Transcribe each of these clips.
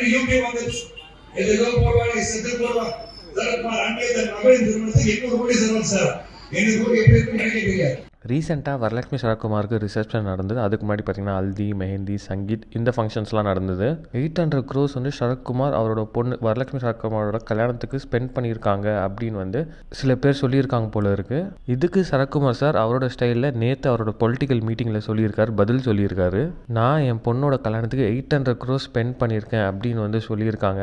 மறுபடியும் யூகே வந்துருச்சு. எதுக்கோ போடுவாங்க, செத்து போடுவாங்க. சரத்குமார் அங்கே தன் மகளின் திருமணத்துக்கு 800 கோடி செலவு சார். 800 கோடி எப்படி இருக்குன்னு நினைக்க தெரியாது. ரீசெண்டாக வரலட்சுமி சரத்குமாருக்கு ரிசப்ஷன் நடந்தது. அதுக்கு முன்னாடி பார்த்தீங்கன்னா ஹல்தி, மெஹந்தி, சங்கீத் இந்த ஃபங்க்ஷன்ஸ்லாம் நடந்தது. 800 crores வந்து சரத்குமார் அவரோட பொண்ணு வரலட்சுமி சரத்குமாரோட கல்யாணத்துக்கு ஸ்பெண்ட் பண்ணியிருக்காங்க அப்படின்னு வந்து சில பேர் சொல்லியிருக்காங்க போல இருக்குது. இதுக்கு சரத்குமார் சார் அவரோட ஸ்டைலில் நேற்று அவரோட பொலிட்டிக்கல் மீட்டிங்கில் சொல்லியிருக்காரு, பதில் சொல்லியிருக்காரு. நான் என் பொண்ணோட கல்யாணத்துக்கு 800 crores ஸ்பெண்ட் பண்ணியிருக்கேன் அப்படின்னு வந்து சொல்லியிருக்காங்க.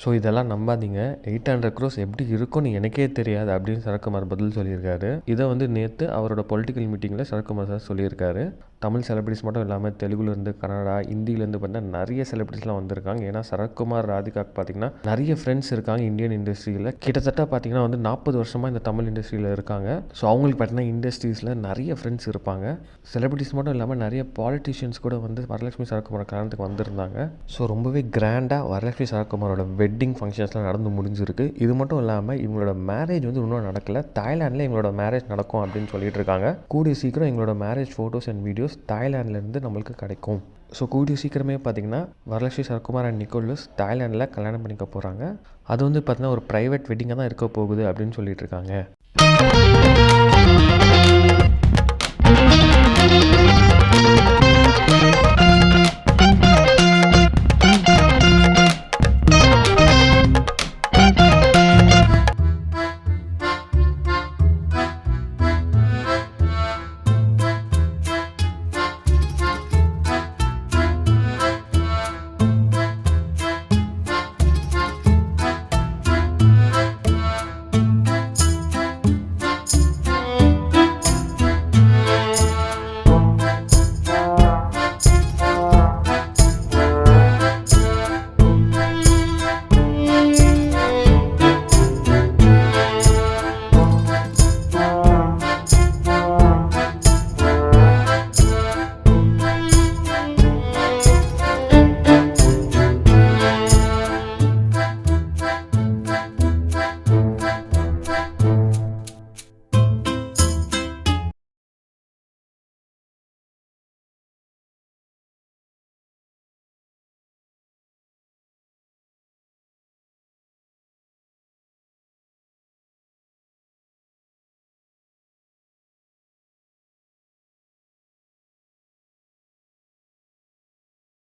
ஸோ இதெல்லாம் நம்பாதீங்க, 800 crores எப்படி இருக்கும்னு எனக்கே தெரியாது அப்படின்னு சரத்குமார் பதில் சொல்லியிருக்காரு. இதை வந்து நேற்று அவரோட பொலிட்டிக்கல் மீட்டிங்கில் சரத்குமார் சார் சொல்லியிருக்காரு. தமிழ் செலிபிரிட்டிஸ் மட்டும் இல்லாமல் தெலுங்குலேருந்து, கன்னடா, ஹிந்திலேருந்து பார்த்தீங்கன்னா நிறைய செலிபிரிட்டிஸ்லாம் வந்திருக்காங்க. ஏன்னா சரத்குமார் ராதிகாக்கு பார்த்தீங்கன்னா நிறைய ஃப்ரெண்ட்ஸ் இருக்காங்க இந்தியன் இண்டஸ்ட்ரியில். கிட்டத்தட்ட பார்த்தீங்கன்னா வந்து 40 வருஷமாக இந்த தமிழ் இண்டஸ்ட்ரியில் இருக்காங்க. ஸோ அவங்களுக்கு பார்த்தீங்கன்னா இண்டஸ்ட்ரீஸில் நிறைய ஃப்ரெண்ட்ஸ் இருப்பாங்க. செலிபிரிட்டிஸ் மட்டும் இல்லாமல் நிறைய பாலிட்டிஷியன்ஸ் கூட வந்து வரலட்சுமி சரத்குமார் கல்யாணத்துக்கு வந்திருந்தாங்க. ஸோ ரொம்பவே கிராண்டாக வரலட்சுமி சரத்குமாரோட வெட்டிங் ஃபங்க்ஷன்ஸ்லாம் நடந்து முடிஞ்சிருக்கு. இது மட்டும் இல்லாமல் இவங்களோட மேரேஜ் வந்து இன்னும் நடக்கலை. தாய்லாண்டில் எங்களோட மேரேஜ் நடக்கும் அப்படின்னு சொல்லிட்டு இருக்காங்க. கூடிய சீக்கிரம் எங்களோட மேரேஜ் ஃபோட்டோஸ் அண்ட் வீடியோஸ் தாய்லாண்ட்லேருந்து நம்மளுக்கு கிடைக்கும். ஸோ கூடிய சீக்கிரமே பார்த்திங்கன்னா வரலட்சுமி சரத்குமார் அண்ட் நிக்கோலஸ் தாய்லாண்டில் கல்யாணம் பண்ணிக்க போகிறாங்க. அது வந்து பார்த்திங்கன்னா ஒரு ப்ரைவேட் வெட்டிங்காக தான் இருக்க போகுது அப்படின்னு சொல்லிட்டு இருக்காங்க.